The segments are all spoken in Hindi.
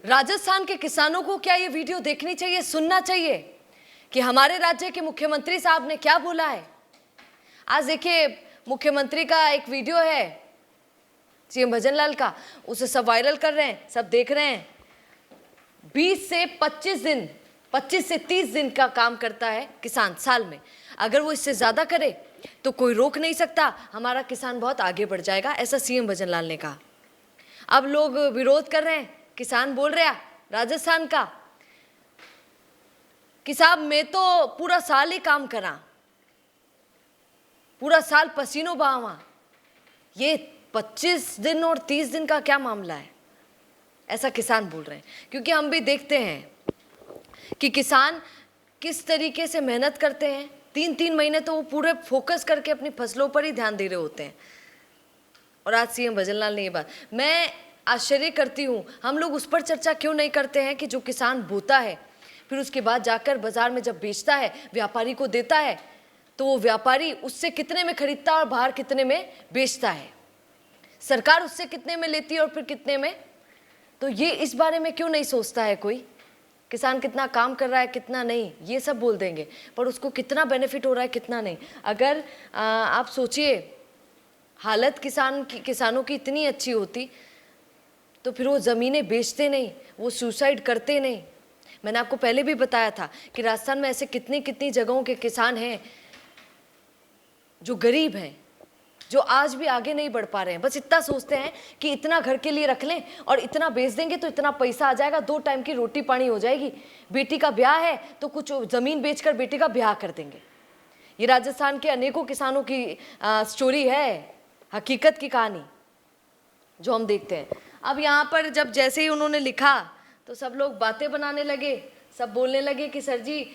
राजस्थान के किसानों को क्या ये वीडियो देखनी चाहिए, सुनना चाहिए कि हमारे राज्य के मुख्यमंत्री साहब ने क्या बोला है। आज देखिए, मुख्यमंत्री का एक वीडियो है सीएम भजनलाल का, उसे सब वायरल कर रहे हैं, सब देख रहे हैं। 20 से 25 दिन, 25 से 30 दिन का काम करता है किसान साल में। अगर वो इससे ज्यादा करे तो कोई रोक नहीं सकता, हमारा किसान बहुत आगे बढ़ जाएगा, ऐसा सीएम भजनलाल ने कहा। अब लोग विरोध कर रहे हैं, किसान बोल रहा राजस्थान का कि साहब मैं तो पूरा साल ही काम करा, पूरा साल पसीनों बहावा, ये 25 दिन और 30 दिन का क्या मामला है, ऐसा किसान बोल रहे हैं। क्योंकि हम भी देखते हैं कि किसान किस तरीके से मेहनत करते हैं, 3-3 महीने तो वो पूरे फोकस करके अपनी फसलों पर ही ध्यान दे रहे होते हैं। और आज सीएम भजनलाल ने ये बात, मैं आश्चर्य करती हूँ, हम लोग उस पर चर्चा क्यों नहीं करते हैं कि जो किसान बोता है फिर उसके बाद जाकर बाजार में जब बेचता है, व्यापारी को देता है, तो वो व्यापारी उससे कितने में खरीदता है और बाहर कितने में बेचता है, सरकार उससे कितने में लेती है और फिर कितने में। तो ये इस बारे में क्यों नहीं सोचता है कोई, किसान कितना काम कर रहा है कितना नहीं, ये सब बोल देंगे, पर उसको कितना बेनिफिट हो रहा है कितना नहीं। अगर आप सोचिए हालत किसानों की इतनी अच्छी होती तो फिर वो ज़मीनें बेचते नहीं, वो सुसाइड करते नहीं। मैंने आपको पहले भी बताया था कि राजस्थान में ऐसे कितनी कितनी जगहों के किसान हैं जो गरीब हैं, जो आज भी आगे नहीं बढ़ पा रहे हैं। बस इतना सोचते हैं कि इतना घर के लिए रख लें और इतना बेच देंगे तो इतना पैसा आ जाएगा, 2 टाइम की रोटी पानी हो जाएगी, बेटी का ब्याह है तो कुछ ज़मीन बेचकर बेटी का ब्याह कर देंगे। ये राजस्थान के अनेकों किसानों की स्टोरी है, हकीकत की कहानी जो हम देखते हैं। अब यहाँ पर जब जैसे ही उन्होंने लिखा तो सब लोग बातें बनाने लगे, सब बोलने लगे कि सर जी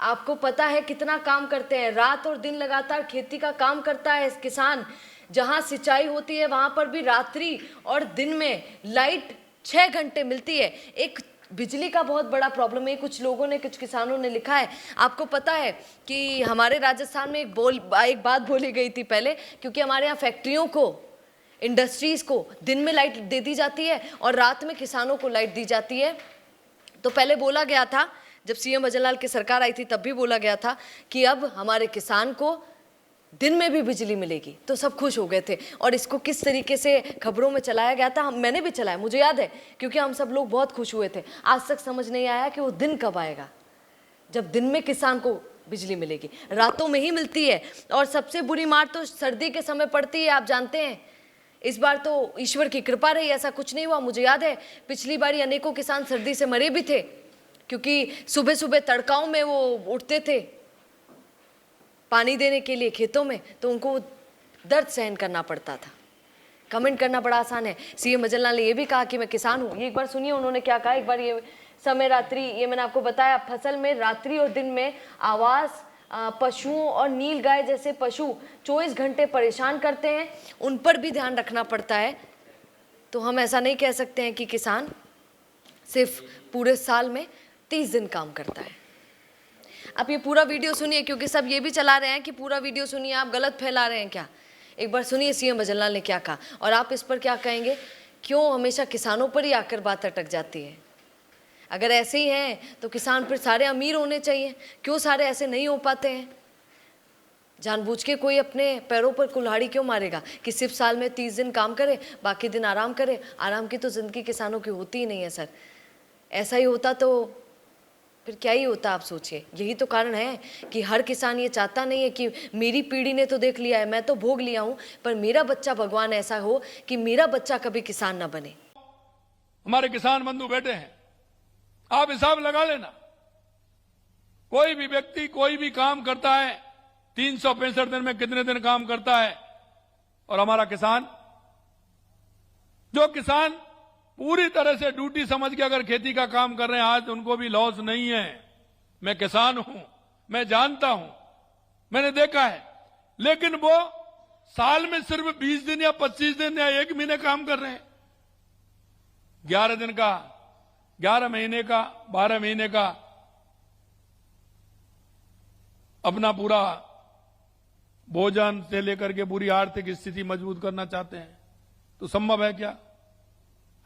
आपको पता है कितना काम करते हैं, रात और दिन लगातार खेती का काम करता है किसान, जहाँ सिंचाई होती है वहाँ पर भी रात्रि और दिन में लाइट 6 घंटे मिलती है। एक बिजली का बहुत बड़ा प्रॉब्लम है, कुछ लोगों ने, कुछ किसानों ने लिखा है। आपको पता है कि हमारे राजस्थान में एक बात बोली गई थी पहले, क्योंकि हमारे यहाँ फैक्ट्रियों को, इंडस्ट्रीज़ को दिन में लाइट दे दी जाती है और रात में किसानों को लाइट दी जाती है। तो पहले बोला गया था, जब सीएम भजनलाल की सरकार आई थी तब भी बोला गया था कि अब हमारे किसान को दिन में भी बिजली मिलेगी, तो सब खुश हो गए थे। और इसको किस तरीके से खबरों में चलाया गया था, मैंने भी चलाया, मुझे याद है, क्योंकि हम सब लोग बहुत खुश हुए थे। आज तक समझ नहीं आया कि वो दिन कब आएगा जब दिन में किसान को बिजली मिलेगी, रातों में ही मिलती है। और सबसे बुरी मार तो सर्दी के समय पड़ती है, आप जानते हैं। इस बार तो ईश्वर की कृपा रही, ऐसा कुछ नहीं हुआ। मुझे याद है पिछली बार अनेकों किसान सर्दी से मरे भी थे, क्योंकि सुबह सुबह तड़काओं में वो उठते थे पानी देने के लिए खेतों में, तो उनको दर्द सहन करना पड़ता था। कमेंट करना बड़ा आसान है। सीएम भजनलाल ने ये भी कहा कि मैं किसान हूँ। ये एक बार सुनिए उन्होंने क्या कहा। एक बार ये समय रात्रि, ये मैंने आपको बताया, फसल में रात्रि और दिन में आवास पशुओं और नील गाय जैसे पशु 24 घंटे परेशान करते हैं, उन पर भी ध्यान रखना पड़ता है। तो हम ऐसा नहीं कह सकते हैं कि किसान सिर्फ पूरे साल में 30 दिन काम करता है। आप ये पूरा वीडियो सुनिए, क्योंकि सब ये भी चला रहे हैं कि पूरा वीडियो सुनिए, आप गलत फैला रहे हैं क्या। एक बार सुनिए सीएम भजनलाल ने क्या कहा और आप इस पर क्या कहेंगे। क्यों हमेशा किसानों पर ही आकर बात अटक जाती है। अगर ऐसे ही हैं तो किसान फिर सारे अमीर होने चाहिए, क्यों सारे ऐसे नहीं हो पाते हैं। जानबूझ के कोई अपने पैरों पर कुल्हाड़ी क्यों मारेगा कि सिर्फ साल में 30 दिन काम करे, बाकी दिन आराम करे। आराम की तो ज़िंदगी किसानों की होती ही नहीं है सर। ऐसा ही होता तो फिर क्या ही होता, आप सोचिए। यही तो कारण है कि हर किसान ये चाहता नहीं है कि मेरी पीढ़ी ने तो देख लिया है, मैं तो भोग लिया हूँ, पर मेरा बच्चा, भगवान ऐसा हो कि मेरा बच्चा कभी किसान ना बने। हमारे किसान बंधु बैठे हैं, आप हिसाब लगा लेना। कोई भी व्यक्ति कोई भी काम करता है, 365 दिन में कितने दिन काम करता है। और हमारा किसान, जो किसान पूरी तरह से ड्यूटी समझ के अगर खेती का काम कर रहे हैं, आज उनको भी लॉस नहीं है। मैं किसान हूं, मैं जानता हूं, मैंने देखा है। लेकिन वो साल में सिर्फ 20 दिन या 25 दिन या 1 महीने काम कर रहे हैं। 11 दिन का, 11 महीने का, 12 महीने का अपना पूरा भोजन से लेकर के पूरी आर्थिक स्थिति मजबूत करना चाहते हैं, तो संभव है क्या?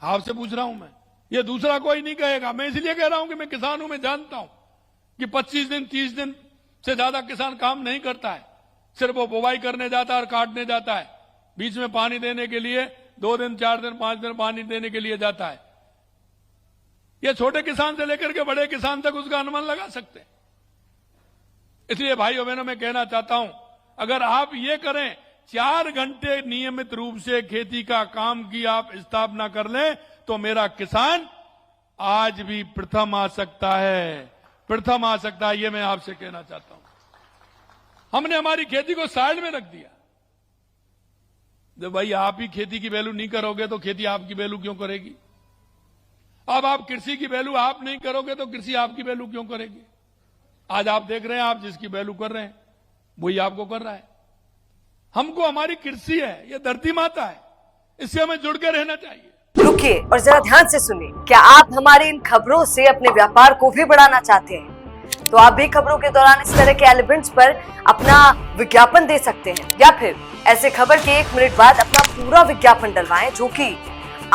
आपसे पूछ रहा हूं मैं, ये दूसरा कोई नहीं कहेगा। मैं इसलिए कह रहा हूं कि मैं किसान हूं, मैं जानता हूं कि 25 दिन 30 दिन से ज्यादा किसान काम नहीं करता है। सिर्फ वो बुवाई करने जाता है और काटने जाता है, बीच में पानी देने के लिए 2 दिन 4 दिन 5 दिन पानी देने के लिए जाता है। ये छोटे किसान से लेकर के बड़े किसान तक उसका अनुमान लगा सकते हैं। इसलिए भाइयों बहनों मैं कहना चाहता हूं, अगर आप ये करें, 4 घंटे नियमित रूप से खेती का काम की आप स्थापना कर लें, तो मेरा किसान आज भी प्रथम आ सकता है, प्रथम आ सकता है। ये मैं आपसे कहना चाहता हूं। हमने हमारी खेती को साइड में रख दिया। जब भाई आप ही खेती की वैल्यू नहीं करोगे तो खेती आपकी वैल्यू क्यों करेगी? अब आप कृषि की वैल्यू आप नहीं करोगे तो कृषि आपकी वैल्यू क्यों करेगी? आज आप देख रहे हैं, आप जिसकी वैल्यू कर रहे हैं वही आपको कर रहा है। हमको हमारी कृषि है, ये धरती माता है, इससे हमें जुड़ के रहना चाहिए। रुकिए और जरा ध्यान से सुनिए। क्या आप हमारी इन खबरों से अपने व्यापार को भी बढ़ाना चाहते हैं? तो आप भी खबरों के दौरान इस तरह के एलिमेंट्स पर अपना विज्ञापन दे सकते हैं, या फिर ऐसे खबर के 1 मिनट बाद अपना पूरा विज्ञापन डलवाएं, जो कि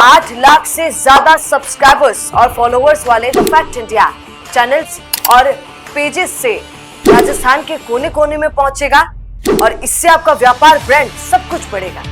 8 लाख से ज्यादा सब्सक्राइबर्स और फॉलोअर्स वाले द फैक्ट इंडिया चैनल्स और पेजेस से राजस्थान के कोने कोने में पहुंचेगा, और इससे आपका व्यापार, ब्रांड सब कुछ बढ़ेगा।